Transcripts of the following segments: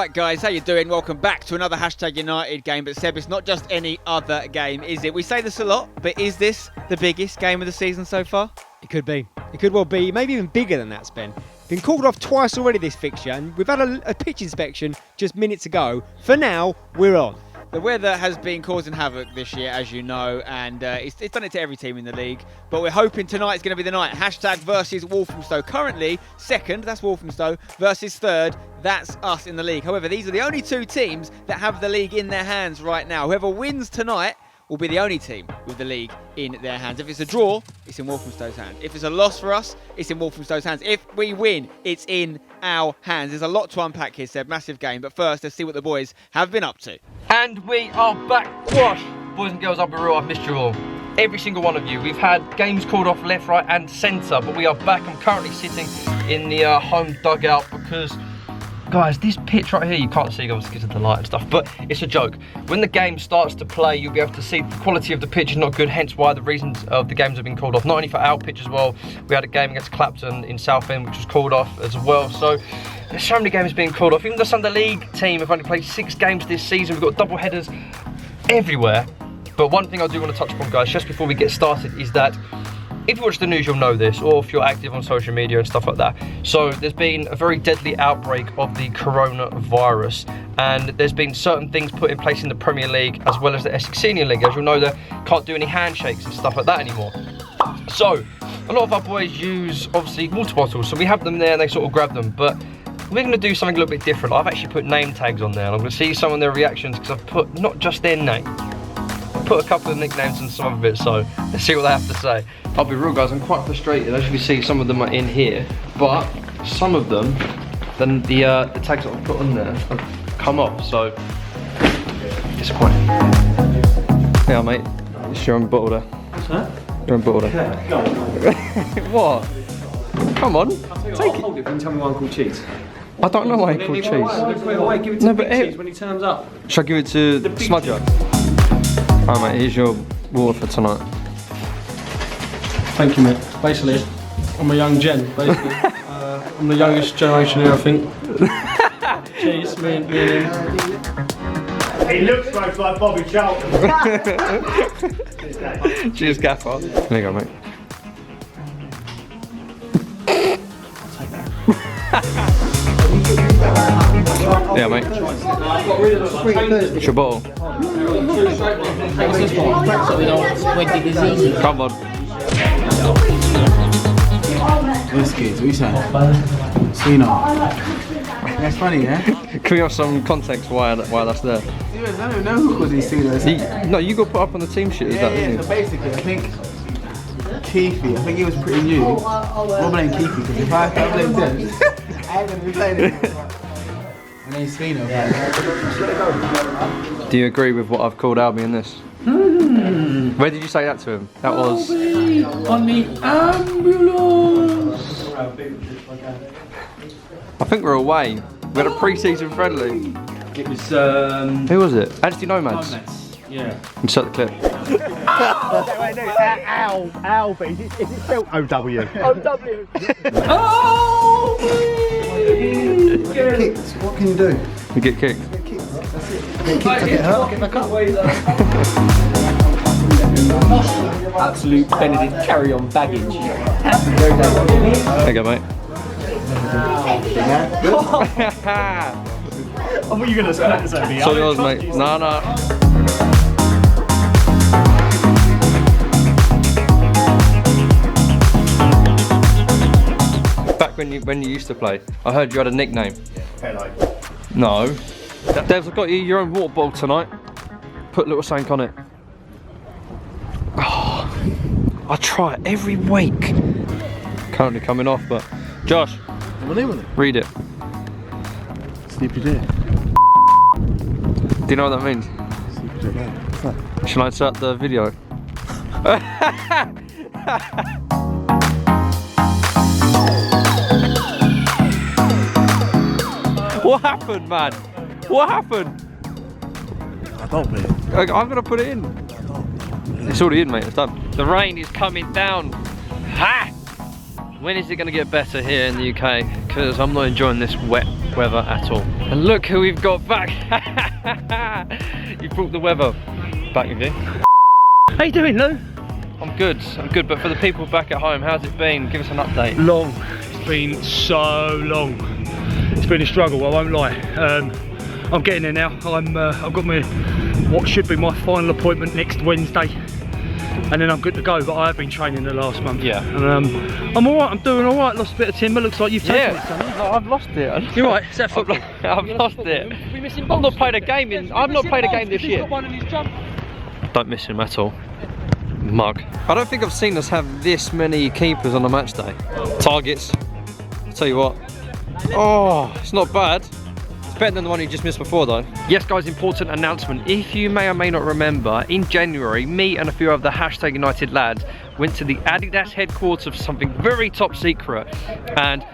Right guys, how you doing? Welcome back to another #United game. But Seb, it's not just any other game, is it? We say this a lot, but is this the biggest game of the season so far? It could be. It could well be. Maybe even bigger than that, Spen. Been called off twice already this fixture, and we've had a pitch inspection just minutes ago. For now, we're on. The weather has been causing havoc this year, as you know, and it's done it to every team in the league. But we're hoping tonight's going to be the night. #versus Walthamstow. Currently, second, that's Walthamstow, versus third, that's us in the league. However, these are the only two teams that have the league in their hands right now. Whoever wins tonight will be the only team with the league in their hands. If it's a draw, it's in Walthamstow's hands. If it's a loss for us, it's in Walthamstow's hands. If we win, it's in our hands. There's a lot to unpack here, Seb. Massive game. But first, let's see what the boys have been up to. And we are back. Gosh, boys and girls, I'll be real, I've missed you all. Every single one of you. We've had games called off left, right and centre, but we are back. I'm currently sitting in the home dugout because, guys, this pitch right here, you can't see obviously because of the light and stuff, but it's a joke. When the game starts to play, you'll be able to see the quality of the pitch is not good, hence why the reasons of the games have been called off. Not only for our pitch as well, we had a game against Clapton in Southend, which was called off as well. So there's so many games being called off. Even the Sunday League team have only played 6 games this season. We've got double headers everywhere. But one thing I do want to touch upon, guys, just before we get started, is that if you watch the news, you'll know this, or if you're active on social media and stuff like that. So there's been a very deadly outbreak of the coronavirus, and there's been certain things put in place in the Premier League as well as the Essex Senior League. As you'll know, they can't do any handshakes and stuff like that anymore. So a lot of our boys use, obviously, water bottles, so we have them there and they sort of grab them. But we're going to do something a little bit different. I've actually put name tags on there, and I'm going to see some of their reactions because I've put not just their name. Put a couple of nicknames and some of it, so let's see what they have to say. I'll be real, guys, I'm quite frustrated. As you can see, some of them are in here, but some of them, then the tags that I've put on there have come off, so disappointing. Yeah, mate, it's your own bottle there. Huh? Your own bottle there. What? Come on, Take it. Hold it and tell me why I'm called Cheese. I don't know why I called Cheese. Put it away, give it to No, Big but Cheese when he turns up. Shall I give it to Smudger? Alright, mate, here's your water for tonight. Thank you, mate. Basically, I'm a young gen, basically. I'm the youngest generation here, I think. Cheese, me and him. He looks like Bobby Charlton. Cheers, Gaffer. There you go, mate. Yeah, mate. It's your bottle. Come on. What's kids? What are you saying? Cena. That's funny, yeah? Can we have some context why that's there? I don't know who calls these Cena. No, you got put up on the team sheet, is that, didn't you? So basically, I think Keithy, I think he was pretty new. What blame Keithy? Because if I blame them, I ain't gonna be playing it. My name's Cena. Do you agree with what I've called Albie in this? Where did you say that to him? That was on the ambulance. I think we're away. We had a pre-season friendly. It was Who was it? Anstey Nomads. Yeah. Insert the clip. Albie. Is it spelled O-W? Get kicked. What can you do? We get kicked. Get kicked. That's it. Get kicked, I get hurt, get back up. Absolute Benedict carry-on baggage. There you go, mate. I thought you were going to split this over me. It's all yours, mate. No. Back when you used to play, I heard you had a nickname. Hello. No. Devs, I've got you your own water bottle tonight. Put a little something on it. Oh, I try it every week. Currently coming off, but Josh, read it. Sleepy day. Do you know what that means? Sleepy day. What's that? Shall I insert the video? What happened, man? What happened? I don't play it. I'm gonna put it in. It's already in, mate. It's done. The rain is coming down. Ha! When is it gonna get better here in the UK? Because I'm not enjoying this wet weather at all. And look who we've got back. You brought the weather back with you. How you doing, Lou? I'm good, but for the people back at home, how's it been? Give us an update. Long. It's been so long. It's been a struggle, I won't lie. I'm getting there now. I've got what should be my final appointment next Wednesday. And then I'm good to go, but I have been training the last month. Yeah. And I'm alright, I'm doing alright. Lost a bit of timber, looks like you've taken it, son. No, I've lost it. You're right, is that football? I've lost it. I've not played a game this year. Don't miss him at all. Mug. I don't think I've seen us have this many keepers on a match day. Targets. I'll tell you what. Oh, it's not bad. It's better than the one you just missed before though. Yes guys, important announcement. If you may or may not remember, in January, me and a few of the #United lads went to the Adidas headquarters of something very top secret. And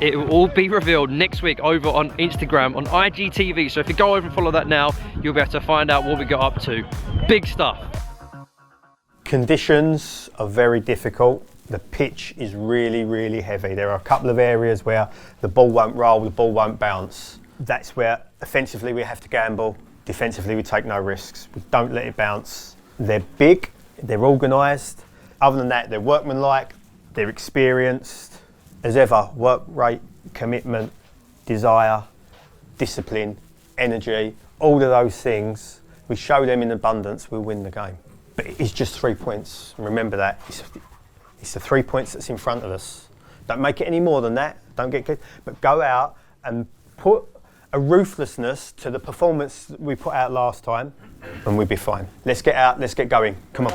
it will all be revealed next week over on Instagram, on IGTV. So if you go over and follow that now, you'll be able to find out what we got up to. Big stuff. Conditions are very difficult. The pitch is really, really heavy. There are a couple of areas where the ball won't roll, the ball won't bounce. That's where offensively we have to gamble, defensively we take no risks. We don't let it bounce. They're big, they're organised. Other than that, they're workmanlike, they're experienced. As ever, work rate, commitment, desire, discipline, energy, all of those things, we show them in abundance, we'll win the game. But it's just 3 points. Remember that. It's the 3 points that's in front of us. Don't make it any more than that. Don't get good. But go out and put a ruthlessness to the performance that we put out last time, and we'll be fine. Let's get out. Let's get going. Come on.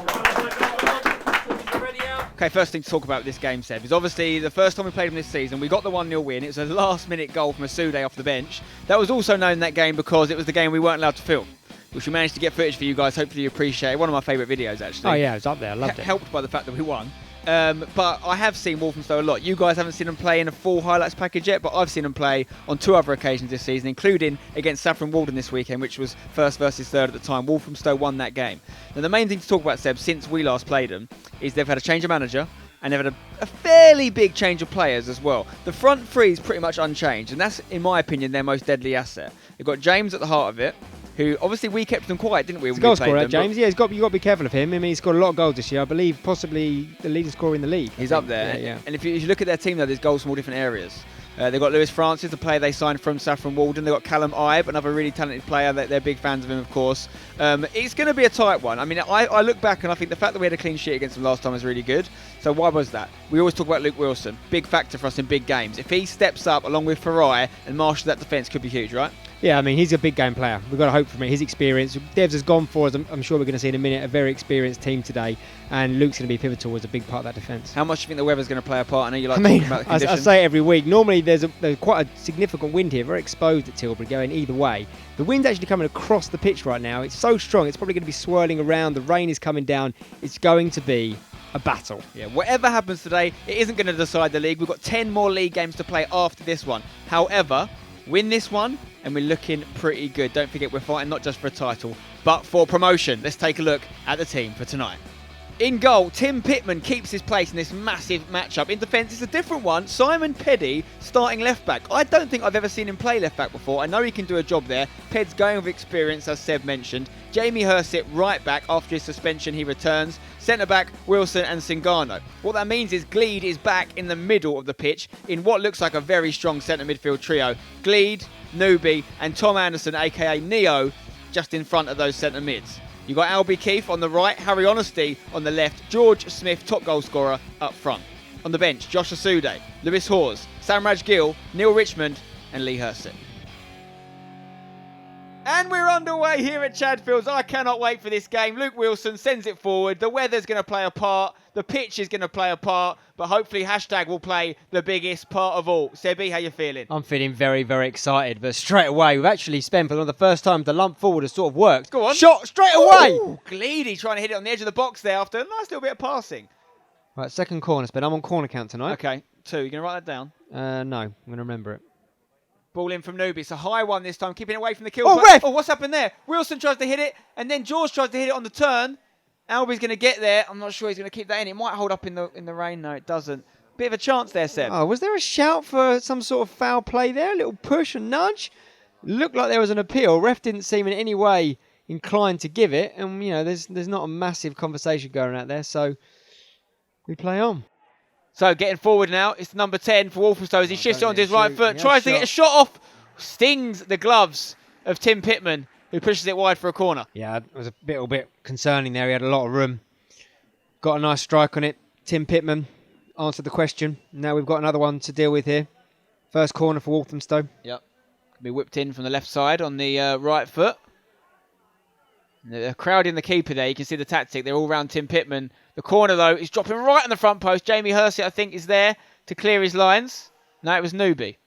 Okay, first thing to talk about this game, Seb, is obviously the first time we played them this season, we got the 1-0 win. It was a last-minute goal from Asst off the bench. That was also known in that game because it was the game we weren't allowed to film, which we managed to get footage for you guys. Hopefully you appreciate it. One of my favourite videos, actually. Oh yeah, it was up there. I loved it. Helped by the fact that we won. But I have seen Walthamstow a lot. You guys haven't seen them play in a full highlights package yet, but I've seen them play on 2 other occasions this season, including against Saffron Walden this weekend, which was first versus third at the time. Walthamstow won that game. Now the main thing to talk about, Seb, since we last played them, is they've had a change of manager, and they've had a fairly big change of players as well. The front three is pretty much unchanged, and that's, in my opinion, their most deadly asset. They've got James at the heart of it, who obviously we kept them quiet, didn't we? He's a goal scorer, James. Yeah, you've got to be careful of him. I mean, he's scored a lot of goals this year. I believe possibly the leading scorer in the league. He's up there. Yeah. And if you look at their team, though, there's goals from all different areas. They've got Lewis Francis, the player they signed from Saffron Walden. They've got Callum Ibe, another really talented player. They're big fans of him, of course. It's going to be a tight one. I mean, I look back and I think the fact that we had a clean sheet against them last time was really good. So why was that? We always talk about Luke Wilson. Big factor for us in big games. If he steps up along with Farai and marshals that defence, could be huge, right? Yeah, I mean, he's a big game player. We've got to hope from it. His experience. Devs has gone for us. I'm sure we're going to see in a minute a very experienced team today, and Luke's going to be pivotal as a big part of that defence. How much do you think the weather's going to play a part? I know you like talking about the conditions. I say it every week. Normally there's quite a significant wind here, very exposed at Tilbury, going either way. The wind's actually coming across the pitch right now. It's so strong, it's probably going to be swirling around. The rain is coming down. It's going to be a battle. Yeah, whatever happens today, it isn't going to decide the league. We've got 10 more league games to play after this one. However, win this one and we're looking pretty good. Don't forget, we're fighting not just for a title, but for promotion. Let's take a look at the team for tonight. In goal, Tim Pitman keeps his place in this massive matchup. In defence, it's a different one. Simon Peddy starting left back. I don't think I've ever seen him play left back before. I know he can do a job there. Ped's going with experience, as Seb mentioned. Jamie Hursit right back. After his suspension, he returns. Centre back, Wilson and Singano. What that means is Gleed is back in the middle of the pitch in what looks like a very strong centre midfield trio. Gleed, Newby and Tom Anderson, aka Neo, just in front of those centre mids. You've got Albie Keefe on the right, Harry Honesty on the left, George Smith, top goal scorer, up front. On the bench, Josh Asude, Lewis Hawes, Samraj Gill, Neil Richmond and Lee Hursit. And we're underway here at Chadfields. I cannot wait for this game. Luke Wilson sends it forward. The weather's going to play a part. The pitch is going to play a part. But hopefully hashtag will play the biggest part of all. Sebi, how you feeling? I'm feeling very, very excited. But straight away, we've actually spent for the first time the lump forward has sort of worked. Go on. Shot straight away. Ooh, Gleedy trying to hit it on the edge of the box there after a nice little bit of passing. Right, second corner spin. I'm on corner count tonight. Okay, 2. You going to write that down? No, I'm going to remember it. Ball in from Newby. It's a high one this time, keeping it away from the kill. Oh, ref! Oh, what's happened there? Wilson tries to hit it, and then George tries to hit it on the turn. Albie's going to get there. I'm not sure he's going to keep that in. It might hold up in the rain. No, it doesn't. Bit of a chance there, Seb. Oh, was there a shout for some sort of foul play there? A little push and nudge? Looked like there was an appeal. Ref didn't seem in any way inclined to give it, and you know, there's not a massive conversation going out there, so we play on. So getting forward now, it's number 10 for Walthamstow as he shifts it onto his right foot, Yeah, tries to get a shot off, stings the gloves of Tim Pitman, who pushes it wide for a corner. Yeah, it was a little bit concerning there. He had a lot of room. Got a nice strike on it. Tim Pitman answered the question. Now we've got another one to deal with here. First corner for Walthamstow. Yep. Can be whipped in from the left side on the right foot. They're crowding the keeper there. You can see the tactic. They're all round Tim Pitman. The corner, though, is dropping right on the front post. Jamie Hersey, I think, is there to clear his lines. No, it was Newby.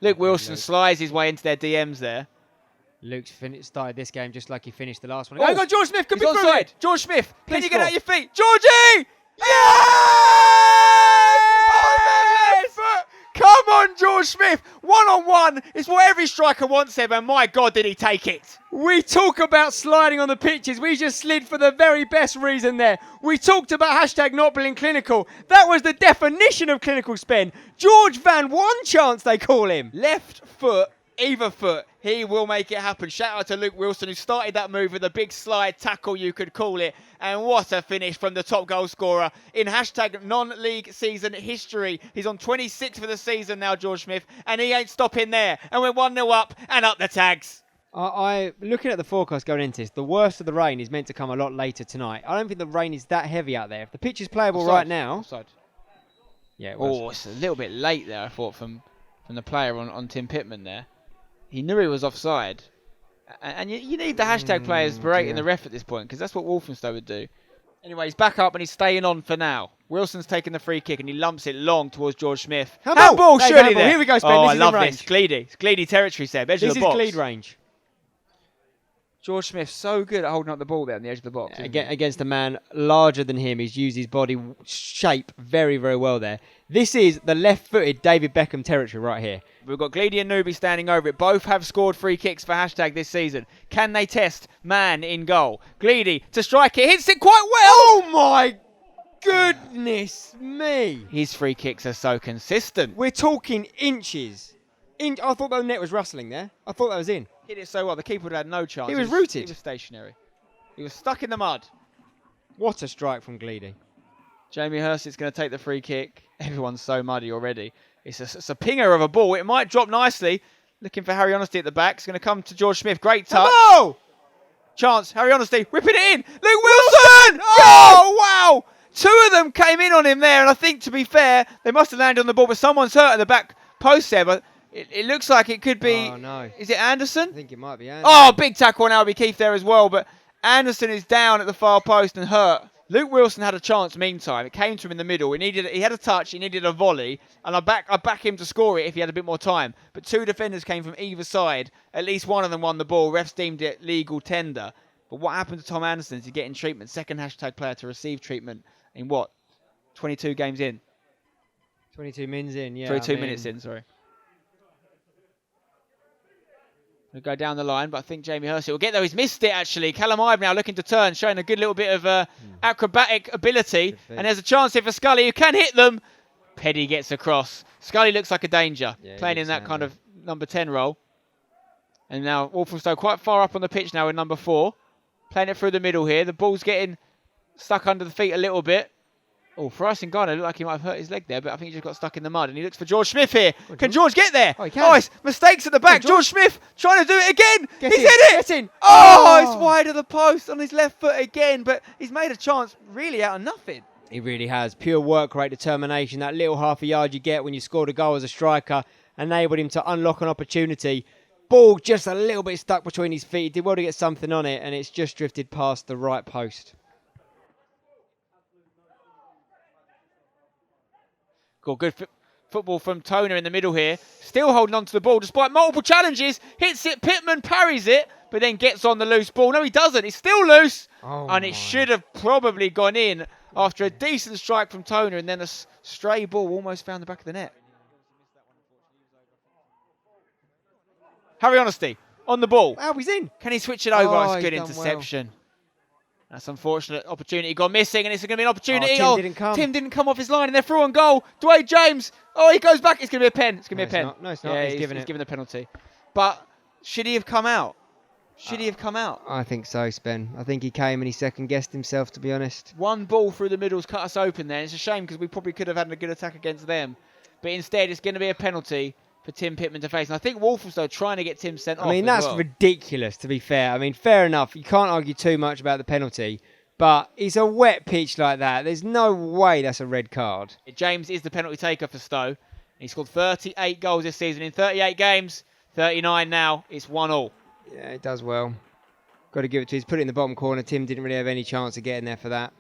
Luke Wilson slides his way into their DMs there. Luke's started this game just like he finished the last one. Oh, George Smith could be through it. George Smith, can Please you get score. out your feet? Georgie! Come on, George Smith. One-on-one is what every striker wants, Ev, and my God, did he take it. We talk about sliding on the pitches. We just slid for the very best reason there. We talked about hashtag not being clinical. That was the definition of clinical spend. George Van One Chance, they call him. Left foot, either foot, he will make it happen. Shout out to Luke Wilson, who started that move with a big slide tackle, you could call it. And what a finish from the top goal scorer in hashtag non-league season history. He's on 26 for the season now, George Smith, and he ain't stopping there. And we're 1-0 up and up the tags. Looking at the forecast going into this, the worst of the rain is meant to come a lot later tonight. I don't think the rain is that heavy out there. If the pitch is playable right now... Offside. Yeah, it was. Oh, it's a little bit late there, I thought, from the player on Tim Pitman there. He knew he was offside. And you need the hashtag players berating the ref at this point, because that's what Walthamstow would do. Anyway, he's back up and he's staying on for now. Wilson's taking the free kick and he lumps it long towards George Smith. Handball, surely handball. there. Here we go, Spen. Oh, This I is love in this. range. Gleedy. It's Gleedy territory, Seb. Edge of This the is box. Glede range. George Smith so good at holding up the ball there on the edge of the box. Against a man larger than him. He's used his body shape very, very well there. This is the left-footed David Beckham territory right here. We've got Gleedy and Newby standing over it. Both have scored free kicks for hashtag this season. Can they test man in goal? Gleedy to strike it. Hits it quite well. Oh my goodness me. His free kicks are so consistent. We're talking inches. I thought the net was rustling there. I thought that was in. Hit it so well. The keeper would have had no chance. He was rooted. He was stationary. He was stuck in the mud. What a strike from Gleedy. Jamie Hersey's going to take the free kick. Everyone's so muddy already. It's a pinger of a ball. It might drop nicely. Looking for Harry Honesty at the back. It's going to come to George Smith. Great touch. Oh! Chance. Harry Honesty whipping it in. Luke Wilson! Oh, wow! Two of them came in on him there. And I think, to be fair, they must have landed on the ball. But someone's hurt at the back post there. But it looks like it could be... Oh, no. Is it Anderson? I think it might be Anderson. Oh, big tackle on Albie Keefe there as well. But Anderson is down at the far post and hurt. Luke Wilson had a chance meantime. It came to him in the middle. He had a touch. He needed a volley. And I back him to score it if he had a bit more time. But two defenders came from either side. At least one of them won the ball. Refs deemed it legal tender. But what happened to Tom Anderson is he getting treatment. Second hashtag player to receive treatment in what? 22 games in? 22 minutes in, yeah. 22 minutes in, sorry. We'll go down the line, but I think Jamie Hersey will get there. He's missed it, actually. Callum Ibe now looking to turn, showing a good little bit of acrobatic ability. And there's a chance here for Scully, who can hit them. Peddy gets across. Scully looks like a danger, playing in that kind of number 10 role. And now Walthamstow quite far up on the pitch now in number 4. Playing it through the middle here. The ball's getting stuck under the feet a little bit. Oh, for us in Ghana, it looked like he might have hurt his leg there, but I think he just got stuck in the mud. And he looks for George Smith here. Can George get there? Oh, he can. Oh, it's mistakes at the back. George Smith trying to do it again. Get He's in, hit it. get in. Oh, it's wide of the post on his left foot again, but he's made a chance really out of nothing. He really has. Pure work rate, determination. That little half a yard you get when you scored a goal as a striker enabled him to unlock an opportunity. Ball just a little bit stuck between his feet. He did well to get something on it, and it's just drifted past the right post. Got good football from Toner in the middle here. Still holding on to the ball despite multiple challenges. Hits it, Pitman parries it, but then gets on the loose ball. No, he doesn't. It's still loose. And it should have probably gone in after a decent strike from Toner, and then a stray ball almost found the back of the net. Harry Honesty on the ball. Oh, he's in. Can he switch it over? Oh, It's good he's done interception. That's unfortunate. Opportunity gone missing, and it's going to be an opportunity. Tim didn't come. Tim didn't come off his line, and they're through on goal. Dwayne James. Oh, he goes back. It's going to be a pen. It's going to be a pen. No, it's not. Yeah, He's given the penalty. But should he have come out? Should he have come out? I think so, Spen. I think he came and he second-guessed himself, to be honest. One ball through the middle's cut us open there. It's a shame because we probably could have had a good attack against them. But instead, it's going to be a penalty for Tim Pitman to face. And I think Walthamstow trying to get Tim sent off. I mean, that's ridiculous, to be fair. I mean, fair enough. You can't argue too much about the penalty. But it's a wet pitch like that. There's no way that's a red card. James is the penalty taker for Stowe. He scored 38 goals this season in 38 games. 39 now. It's 1-1. Yeah, it does well. Got to give it to him. He's put it in the bottom corner. Tim didn't really have any chance of getting there for that.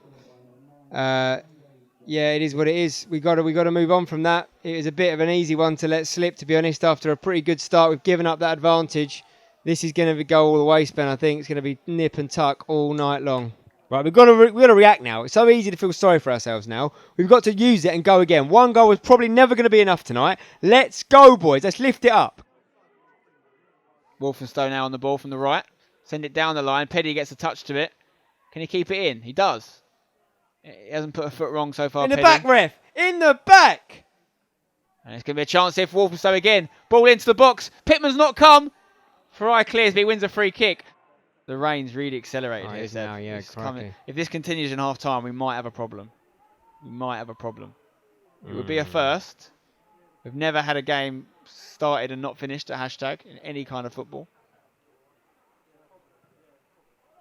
Yeah, it is what it is. We got to move on from that. It was a bit of an easy one to let slip, to be honest. After a pretty good start, we've given up that advantage. This is going to go all the way, Spen. I think it's going to be nip and tuck all night long. Right, we've got to react now. It's so easy to feel sorry for ourselves now. We've got to use it and go again. One goal was probably never going to be enough tonight. Let's go, boys. Let's lift it up. Walthamstow now on the ball from the right. Send it down the line. Petty gets a touch to it. Can he keep it in? He does. He hasn't put a foot wrong so far. In the back, ref. In the back. And it's going to be a chance here for Walthamstow again. Ball into the box. Pitman's not come. Farai clears, but he wins a free kick. The rain's really accelerated here, Seb. Now, yeah, if this continues in half time, we might have a problem. It would be a first. We've never had a game started and not finished at hashtag in any kind of football.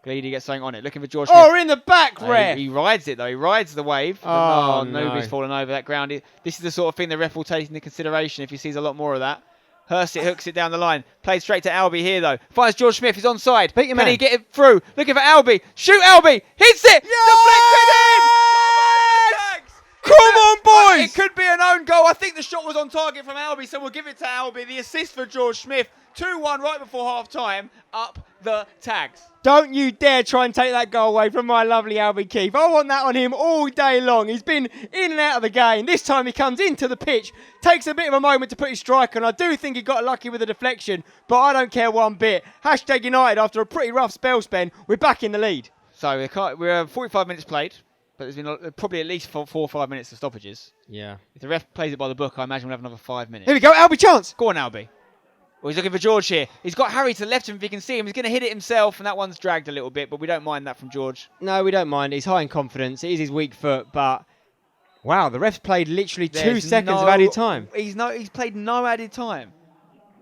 Gleedy gets something on it. Looking for George Smith. Oh, in the back, ref. He rides it, though. He rides the wave. Oh, no. Nobody's fallen over that ground. This is the sort of thing the ref will take into consideration if he sees a lot more of that. Hurst it, hooks it down the line. Plays straight to Albie here, though. Finds George Smith. He's onside. Beat your Can man. he get it through? Looking for Albie. Shoot, Albie. Hits it. Deflected in. Come on, boys. It could be an own goal. I think the shot was on target from Albie, so we'll give it to Albie. The assist for George Smith. 2-1 right before half-time. Up the tags. Don't you dare try and take that goal away from my lovely Albie Keefe. I want that on him all day long. He's been in and out of the game. This time he comes into the pitch, takes a bit of a moment to put his strike on. I do think he got lucky with the deflection, but I don't care one bit. Hashtag United, after a pretty rough spell, Spen, we're back in the lead. So we're 45 minutes played, but there's been probably at least 4 or 5 minutes of stoppages. Yeah. If the ref plays it by the book, I imagine we'll have another 5 minutes. Here we go, Albie chance. Go on, Albie. Well, he's looking for George here. He's got Harry to the left of him if he can see him. He's going to hit it himself, and that one's dragged a little bit, but we don't mind that from George. No, we don't mind. He's high in confidence. It is his weak foot, but wow, the ref's played literally 2 seconds of added time. He's played no added time.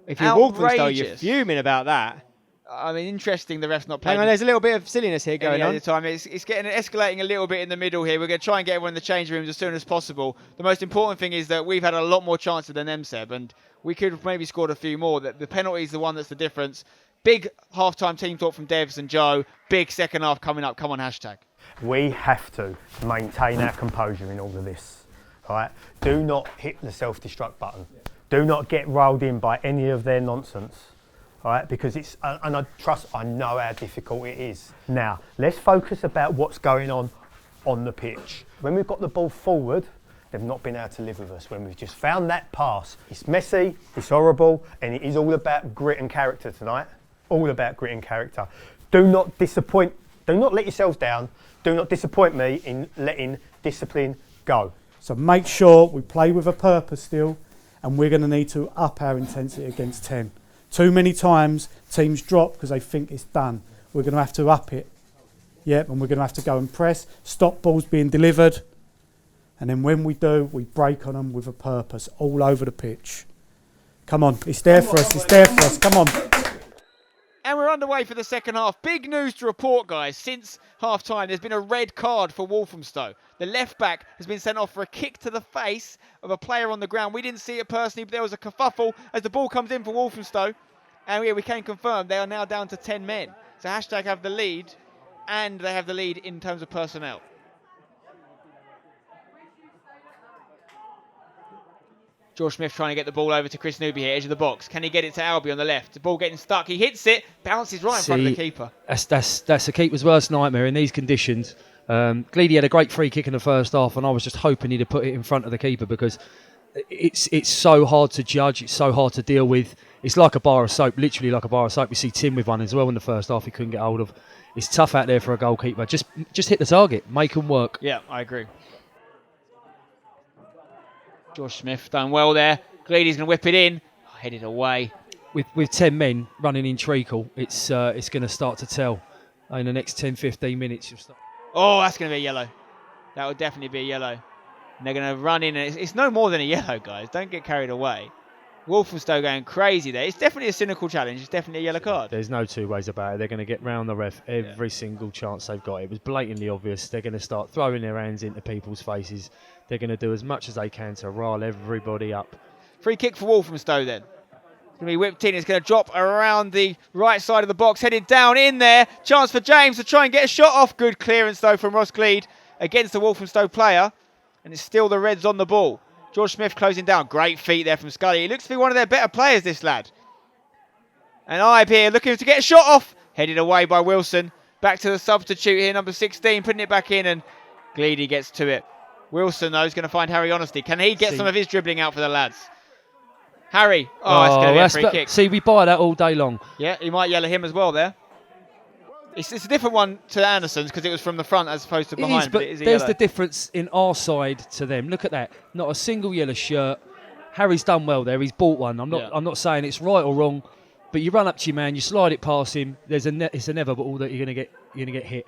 If you're Walthamstow, you're fuming about that. I mean, interesting. The ref's not playing. Hang on, there's a little bit of silliness here going on. Time. It's escalating a little bit in the middle here. We're going to try and get everyone in the change rooms as soon as possible. The most important thing is that we've had a lot more chances than them, Seb, and we could have maybe scored a few more. The penalty is the one that's the difference. Big half-time team talk from Devs and Joe. Big second half coming up. Come on, hashtag. We have to maintain our composure in all of this. Right? Do not hit the self-destruct button. Do not get rolled in by any of their nonsense. All right, because and I know how difficult it is. Now, let's focus about what's going on the pitch. When we've got the ball forward, they've not been able to live with us. When we've just found that pass, it's messy, it's horrible, and it is all about grit and character tonight. All about grit and character. Do not disappoint, do not let yourselves down. Do not disappoint me in letting discipline go. So make sure we play with a purpose still, and we're going to need to up our intensity against 10. Too many times teams drop because they think it's done. We're going to have to up it. Yep, and we're going to have to go and press, stop balls being delivered. And then when we do, we break on them with a purpose all over the pitch. Come on, it's there for us, it's there for us, come on. And we're underway for the second half. Big news to report, guys. Since half-time, there's been a red card for Walthamstow. The left-back has been sent off for a kick to the face of a player on the ground. We didn't see it personally, but there was a kerfuffle as the ball comes in for Walthamstow. And we can confirm they are now down to 10 men. So hashtag have the lead, and they have the lead in terms of personnel. George Smith trying to get the ball over to Chris Newby here, edge of the box. Can he get it to Albie on the left? The ball getting stuck. He hits it, bounces right in front of the keeper. That's the keeper's worst nightmare in these conditions. Gleedy had a great free kick in the first half, and I was just hoping he'd have put it in front of the keeper because it's so hard to judge. It's so hard to deal with. It's like a bar of soap, literally like a bar of soap. We see Tim with one as well in the first half he couldn't get hold of. It's tough out there for a goalkeeper. Just hit the target, make them work. Yeah, I agree. George Smith done well there. Gleedy's going to whip it in. Oh, headed away. With 10 men running in treacle, it's going to start to tell. In the next 10-15 minutes, you'll start. Oh, that's going to be a yellow. That would definitely be a yellow. And they're going to run in, and it's no more than a yellow, guys. Don't get carried away. Walthamstow going crazy there. It's definitely a cynical challenge. It's definitely a yellow card. There's no two ways about it. They're going to get round the ref every single chance they've got. It was blatantly obvious. They're going to start throwing their hands into people's faces. They're going to do as much as they can to rile everybody up. Free kick for Walthamstow then. It's going to be whipped in. It's going to drop around the right side of the box. Headed down in there. Chance for James to try and get a shot off. Good clearance though from Ross Gleed against the Walthamstow player. And it's still the Reds on the ball. George Smith closing down. Great feet there from Scully. He looks to be one of their better players, this lad. And Ibe here looking to get a shot off. Headed away by Wilson. Back to the substitute here, number 16, putting it back in, and Gleedy gets to it. Wilson, though, is going to find Harry Honesty. Can he get some of his dribbling out for the lads? Harry. Oh, it's going to be a free kick. See, we buy that all day long. Yeah, he might yell at him as well there. It's a different one to Anderson's because it was from the front as opposed to behind. It is, but there's yellow. the difference in our side to them. Look at that. Not a single yellow shirt. Harry's done well there. He's bought one. I'm not saying it's right or wrong, but you run up to your man, you slide it past him. It's inevitable that you're going to get hit.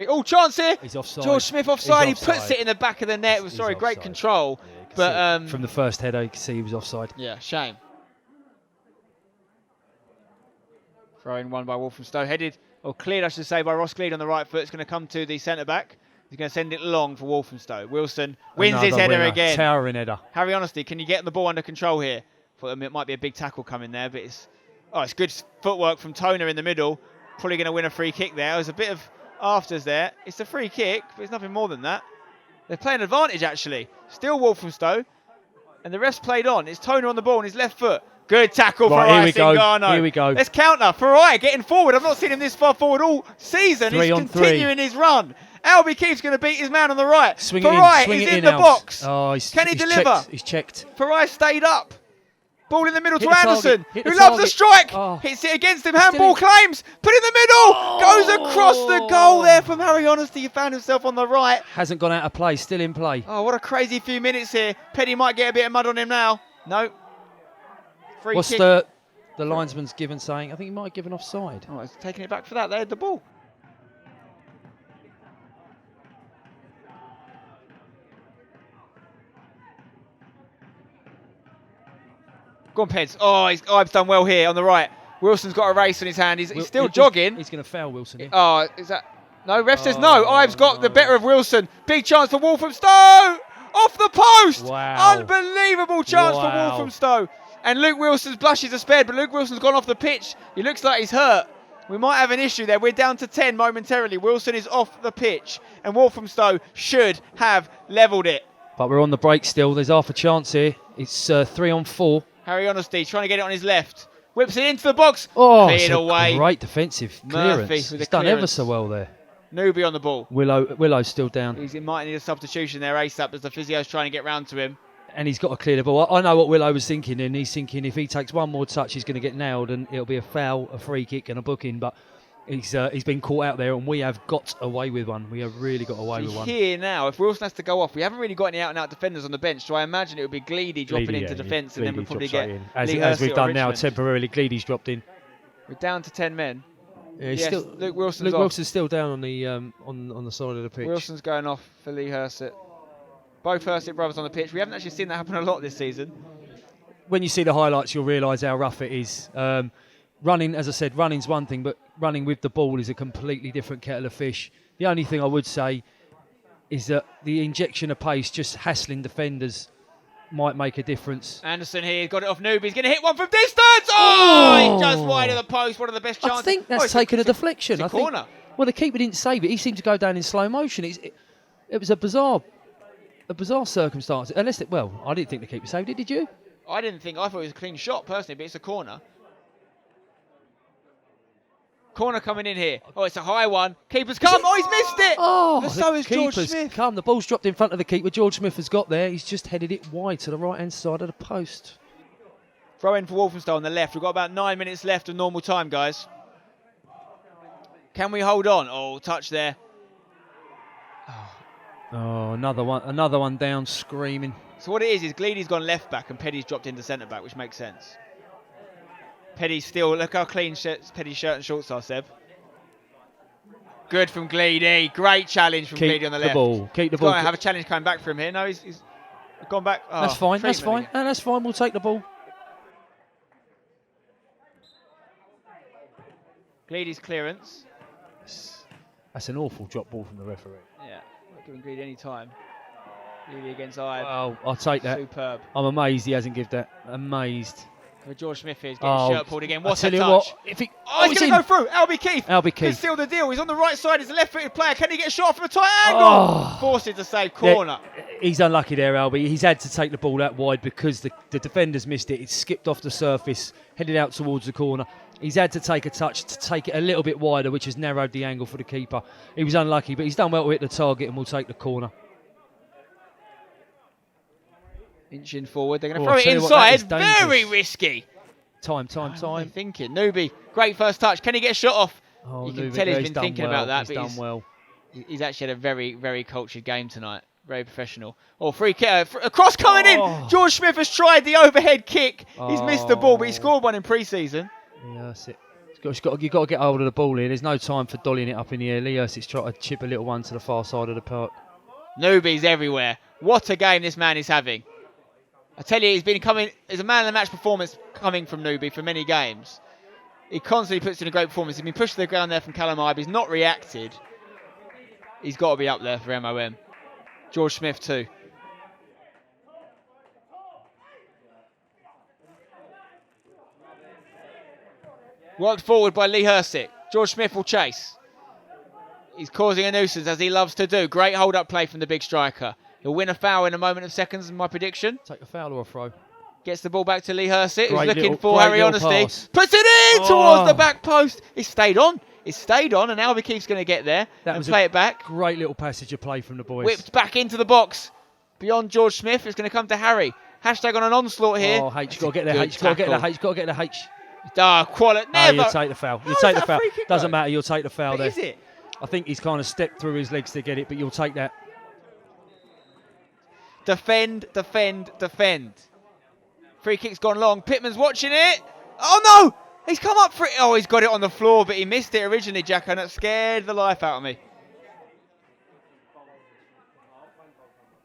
Oh, chance here. He's offside. George Smith offside. He puts it in the back of the net. Great control. But from the first header, you can see he was offside. Yeah, shame. Throwing one by Walthamstow. Headed, or cleared, I should say, by Ross Gleed on the right foot. It's going to come to the centre-back. He's going to send it long for Walthamstow. Wilson wins his header again. Towering header. Harry Honesty, can you get the ball under control here? Thought it might be a big tackle coming there, but it's good footwork from Toner in the middle. Probably going to win a free kick there. There's a bit of afters there. It's a free kick, but it's nothing more than that. They're playing advantage, actually. Still Walthamstow. And the ref's played on. It's Toner on the ball on his left foot. Good tackle for Singano. Here we go. Let's counter. Farai getting forward. I've not seen him this far forward all season. He's continuing his run. Albie Keefe's going to beat his man on the right. Farai is in the box. Oh, Can he deliver? He's checked. Farai stayed up. Ball in the middle Hit to the Anderson, target. who loves the strike. Oh. Hits it against him. Handball claims. Put in the middle. Goes across the goal there from Harry Honesty. He found himself on the right. Hasn't gone out of play. Still in play. Oh, what a crazy few minutes here. Petty might get a bit of mud on him now. No. Free What's kick. the linesman's given saying? I think he might have given offside. Oh, he's taking it back for that. They had the ball. Go on, Peds. Oh, Ibe's done well here on the right. Wilson's got a race in his hand. He's still jogging. He's going to foul Wilson here. Oh, is that... No, ref says no. Ibe's got the better of Wilson. Big chance for Walthamstow. Off the post. Wow. Unbelievable chance for Walthamstow. And Luke Wilson's blushes are spared, but Luke Wilson's gone off the pitch. He looks like he's hurt. We might have an issue there. We're down to 10 momentarily. Wilson is off the pitch. And Walthamstow should have levelled it. But we're on the break still. There's half a chance here. It's 3 on 4. Harry Honesty trying to get it on his left. Whips it into the box. Oh, cleared away. Great defensive clearance. He's done ever so well there. Newby on the ball. Willow's still down. He might need a substitution there ASAP as the physio's trying to get round to him. And he's got to clear the ball. I know what Willow was thinking, and he's thinking if he takes one more touch, he's going to get nailed, and it'll be a foul, a free kick, and a booking. But he's been caught out there, and we have got away with one. We have really got away with one. Here now, if Wilson has to go off, we haven't really got any out-and-out defenders on the bench, so I imagine it would be Gleedy dropping into defence, and then we'll probably get as we've done now temporarily. Gleedy's dropped in. We're down to 10 men. Yeah, yes, Luke Wilson's still down on the on the side of the pitch. Wilson's going off for Lee Hursit. Both Hursit brothers on the pitch. We haven't actually seen that happen a lot this season. When you see the highlights, you'll realise how rough it is. Running, as I said, running's one thing, but running with the ball is a completely different kettle of fish. The only thing I would say is that the injection of pace, just hassling defenders, might make a difference. Anderson here, got it off Newby. He's going to hit one from distance. Oh, he just wide of the post. One of the best chances. I think that's taken a deflection. It's a corner. Well, the keeper didn't save it. He seemed to go down in slow motion. It was a bizarre circumstance. I didn't think the keeper saved it. Did you? I thought it was a clean shot personally, but it's a corner. Corner coming in here. Oh, it's a high one. Keeper's come. Oh, he's missed it. Oh, but so is George Smith. Come. The ball's dropped in front of the keeper. George Smith has got there. He's just headed it wide to the right-hand side of the post. Throw in for Walthamstow on the left. We've got about 9 minutes left of normal time, guys. Can we hold on? Oh, touch there. Oh, another one down, screaming. So what it is Gleedy's gone left back and Petty's dropped into centre back, which makes sense. Petty's still, look how clean Petty's shirt and shorts are, Seb. Good from Gleedy. Great challenge from Gleedy on the left. Keep the ball. Have a challenge coming back from here. No, he's gone back. Oh, that's fine. That's fine. No, that's fine. We'll take the ball. Gleedy's clearance. That's an awful drop ball from the referee. Yeah, not giving Gleedy any time. Gleedy against Ive. Well, I'll take that. Superb. I'm amazed he hasn't given that. Amazed. George Smith here is getting his shirt pulled again. What a touch. What, if he, he's going to go through. Albie Keefe. Albie Keefe. Can seal the deal. He's on the right side. He's a left-footed player. Can he get a shot from a tight angle? Forces to save corner. He's unlucky there, Albie. He's had to take the ball out wide because the defenders missed it. It skipped off the surface, headed out towards the corner. He's had to take a touch to take it a little bit wider, which has narrowed the angle for the keeper. He was unlucky, but he's done well to hit the target and will take the corner. Inching forward. They're going to throw it inside. Very risky. Time. Thinking. Newby, great first touch. Can he get a shot off? Oh, you can tell he's been thinking about that. He's done well. He's actually had a very, very cultured game tonight. Very professional. Oh, free kick. A cross coming in. George Smith has tried the overhead kick. He's missed the ball, but he scored one in pre-season. Yeah, that's it. You've got to get hold of the ball here. There's no time for dollying it up in the air. Lee Hurst's trying to chip a little one to the far side of the park. Newby's everywhere. What a game this man is having. I tell you, there's a man of the match performance coming from Newby for many games. He constantly puts in a great performance. He's been pushed to the ground there from Callum Ibe. He's not reacted. He's got to be up there for MOM. George Smith too. Worked forward by Lee Hurst. George Smith will chase. He's causing a nuisance as he loves to do. Great hold-up play from the big striker. He'll win a foul in a moment of seconds, my prediction. Take a foul or a throw. Gets the ball back to Lee Hurst, who's looking for Harry Honesty. Puts it in towards the back post. It stayed on. And Albie Keefe's going to get there and play it back. Great little passage of play from the boys. Whipped back into the box. Beyond George Smith, it's going to come to Harry. Hashtag on an onslaught here. Oh, H, got to get the H. Got to get the H. Quality. Never. You take the foul. You take the foul. Doesn't matter. You'll take the foul there. Is it? I think he's kind of stepped through his legs to get it, but you'll take that. Defend. Free kick's gone long. Pitman's watching it. Oh no! He's come up for it. Oh, he's got it on the floor, but he missed it originally, Jacko, and that scared the life out of me.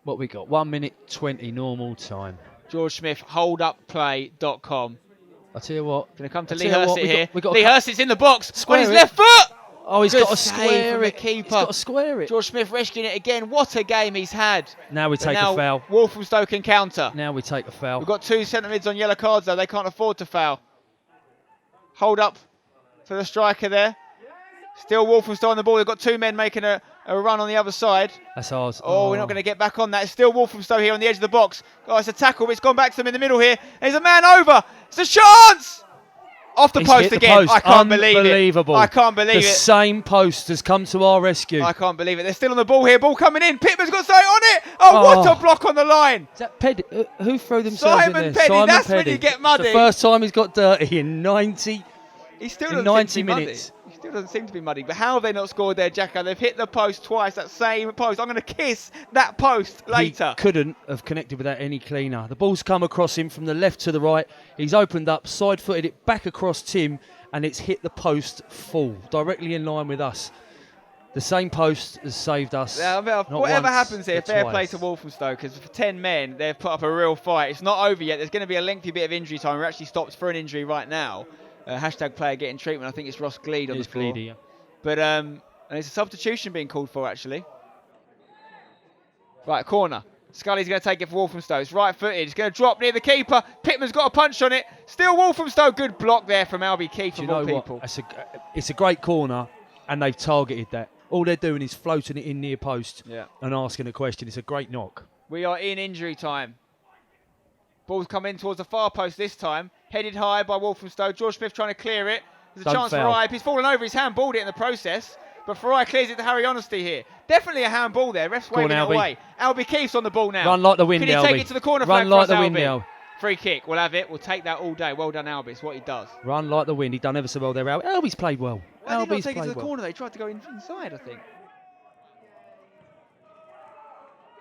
What we got? 1 minute 20 normal time. George Smith, holdupplay.com. I'll tell you what. Going to come to Lee Hurst here. We got Lee Hurst is in the box on his left foot. Oh, he's got to square it. Keeper. He's got to square it. George Smith rescuing it again. What a game he's had. Now we take a foul. Walthamstow can counter. Now we take a foul. We've got 2 centre mids on yellow cards though. They can't afford to foul. Hold up for the striker there. Still Walthamstow on the ball. They've got 2 men making a run on the other side. That's ours. Oh, we're not going to get back on that. It's still Walthamstow here on the edge of the box. Oh, it's a tackle, but it's gone back to them in the middle here. There's a man over. It's a chance! Off the post again. I can't believe it. Unbelievable. I can't believe it. The same post has come to our rescue. I can't believe it. They're still on the ball here. Ball coming in. Pitman's got something on it. Oh, what a block on the line. Is that Peddy? Who threw themselves Simon in there? Peddy. That's Peddy. When you get muddy. It's the first time he's got dirty in 90 He still doesn't 90 seem to be minutes. Muddy. He still doesn't seem to be muddy. But how have they not scored there, Jacko? They've hit the post twice, that same post. I'm going to kiss that post later. He couldn't have connected with that any cleaner. The ball's come across him from the left to the right. He's opened up, side-footed it back across Tim, and it's hit the post full, directly in line with us. The same post has saved us. Whatever happens here, fair play to Walthamstow, because for 10 men, they've put up a real fight. It's not over yet. There's going to be a lengthy bit of injury time. We're actually stopped for an injury right now. Hashtag player getting treatment. I think it's Ross Gleed on the floor. Gleedy, yeah. But and it's a substitution being called for, actually. Right, corner. Scully's going to take it for Walthamstow. It's right-footed. It's going to drop near the keeper. Pitman's got a punch on it. Still Walthamstow. Good block there from Albie Keefe of all people. It's a great corner, and they've targeted that. All they're doing is floating it in near post and asking a question. It's a great knock. We are in injury time. Ball's come in towards the far post this time. Headed high by Walthamstow. George Smith trying to clear it. There's a chance for Ibe. He's fallen over. He's handballed it in the process. But Farai clears it to Harry Honesty here. Definitely a handball there. Ref's waving it away. Albie Keefe's on the ball now. Run like the wind, Can he take it to the corner flag? Run like the wind, Albie. Free kick. We'll have it. We'll take that all day. Well done, Albie. It's what he does. Run like the wind. He done ever so well there. Albie's played well. Why did he not Albie's take it to played the well. corner? They tried to go inside, I think.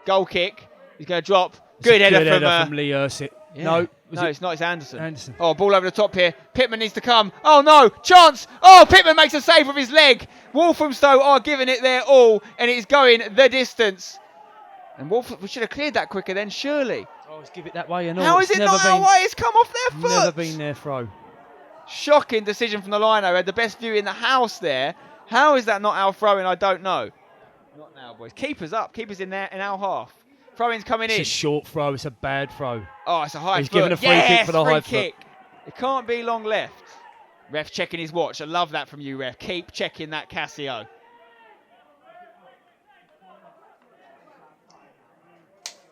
Goal kick. He's going to drop. Good header from Lee Ursit. Yeah. No, It's not. It's Anderson. Anderson. Oh, ball over the top here. Pitman needs to come. Oh, no. Chance. Oh, Pitman makes a save with his leg. Walthamstow are giving it their all, and it's going the distance. And we should have cleared that quicker then, surely. Oh, let's give it that way. And How is it not our way? It's come off their foot. Never been their throw. Shocking decision from the lino. Had the best view in the house there. How is that not our throw-in? I don't know. Not now, boys. Keeper's up. Keeper's in there in our half. Throw-in's coming in. It's a short throw. It's a bad throw. Oh, it's a high He's foot. given a free kick for the free high kick. It can't be long left. Ref checking his watch. I love that from you, ref. Keep checking that Casio.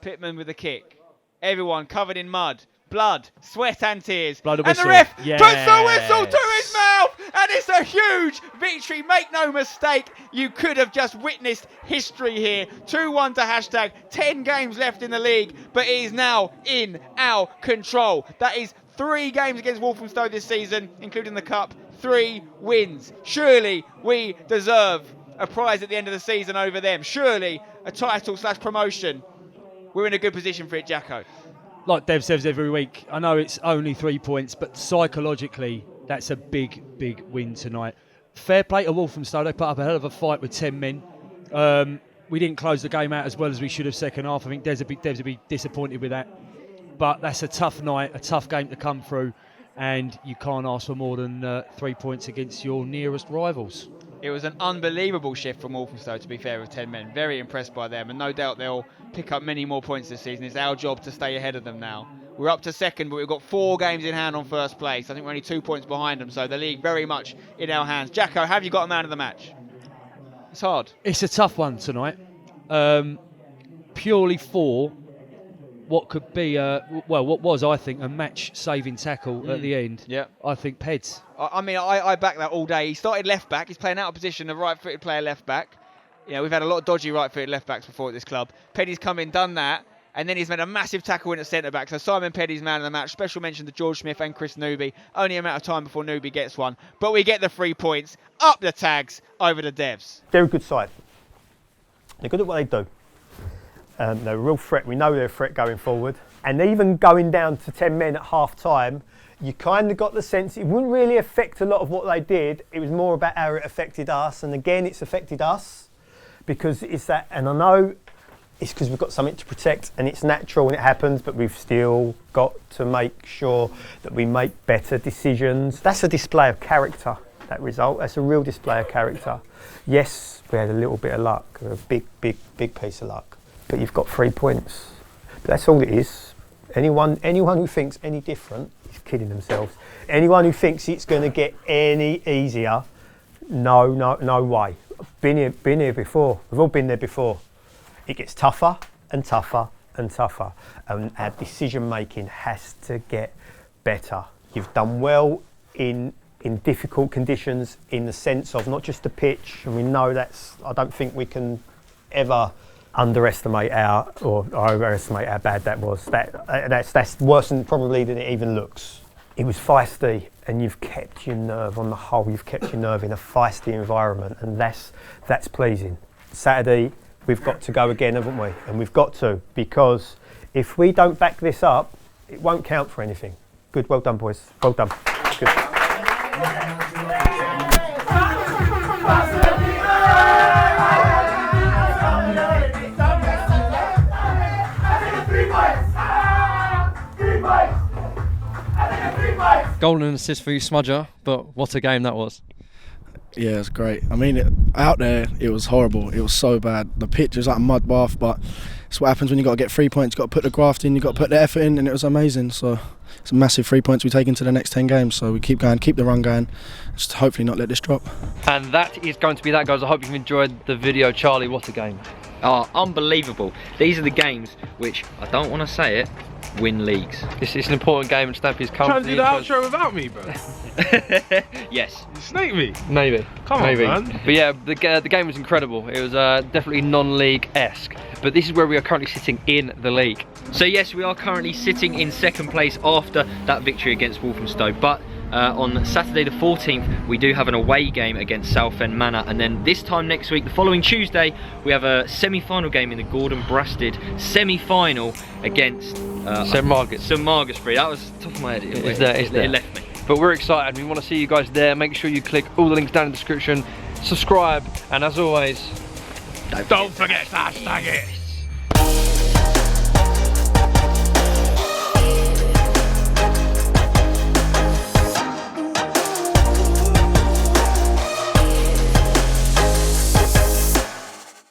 Pitman with the kick. Everyone covered in mud, blood, sweat and tears. Blow the and the whistle. ref Yes. puts the whistle to his mouth. And it's a huge victory. Make no mistake. You could have just witnessed history here. 2-1 to hashtag. 10 games left in the league. But it is now in our control. That is 3 games against Walthamstow this season, including the Cup. 3 wins. Surely we deserve a prize at the end of the season over them. Surely a title/promotion. We're in a good position for it, Jacko. Like Dev says every week, I know it's only 3 points, but psychologically, that's a big, big win tonight. Fair play to Walthamstow. They put up a hell of a fight with 10 men. We didn't close the game out as well as we should have second half. I think Devs would be disappointed with that. But that's a tough night, a tough game to come through, and you can't ask for more than 3 points against your nearest rivals. It was an unbelievable shift from Walthamstow, to be fair, with 10 men. Very impressed by them, and no doubt they'll pick up many more points this season. It's our job to stay ahead of them now. We're up to second, but we've got 4 games in hand on first place. I think we're only 2 points behind them, so the league very much in our hands. Jacko, have you got a man of the match? It's hard. It's a tough one tonight, purely for what could be, what was, I think, a match-saving tackle at the end. Yeah. I think Peds. I back that all day. He started left back. He's playing out of position, a right-footed player left back. You know, we've had a lot of dodgy right-footed left backs before at this club. Peddy's come in, done that, and then he's made a massive tackle in at centre back. So Simon Peddy's man of the match. Special mention to George Smith and Chris Newby. Only a matter of time before Newby gets one, but we get the 3 points. Up the tags over the Devs. They're a good side. They're good at what they do. They're a real threat. We know they're a threat going forward. And even going down to 10 men at half time, you kind of got the sense it wouldn't really affect a lot of what they did. It was more about how it affected us. And again, it's affected us because it's that, and I know it's because we've got something to protect and it's natural and it happens, but we've still got to make sure that we make better decisions. That's a display of character, that result. That's a real display of character. Yes, we had a little bit of luck, a big piece of luck. But you've got 3 points. But that's all it is. Anyone who thinks any different is kidding themselves. Anyone who thinks it's going to get any easier, no way. Been here before. We've all been there before. It gets tougher and tougher and tougher, and our decision making has to get better. You've done well in difficult conditions, in the sense of not just the pitch, and we know that's. I don't think we can ever underestimate or overestimate how bad that was. That's worse than it even looks. It was feisty, and you've kept your nerve on the whole. You've kept your nerve in a feisty environment, and that's pleasing. Saturday, we've got to go again, haven't we? And we've got to, because if we don't back this up, it won't count for anything. Good, well done, boys. Well done. Good. Goal and assist for you, Smudger, but what a game that was. Yeah, it's great. I mean, out there, it was horrible. It was so bad. The pitch was like a mud bath, but it's what happens when you got to get 3 points. You've got to put the graft in, you've got to put the effort in, and it was amazing. So it's a massive 3 points we take into the next 10 games. So we keep going, keep the run going, just hopefully not let this drop. And that is going to be that, guys. I hope you've enjoyed the video. Charlie, what a game. Oh, unbelievable. These are the games which, I don't want to say it, win leagues. It's an important game, and Stampy's come. Trying to do the outro without me, bro. Yes. You snake me. Maybe. Come on, man. But yeah, the game was incredible. It was definitely non-league-esque. But this is where we are currently sitting in the league. So yes, we are currently sitting in second place after that victory against Walthamstow. But on Saturday the 14th, we do have an away game against Southend Manor, and then this time next week, the following Tuesday, we have a semi-final game in the Gordon Brasted semi-final against St Margaretbury. That was top of my head. It left me. But we're excited. We want to see you guys there. Make sure you click all the links down in the description. Subscribe, and as always, don't forget to hashtag it.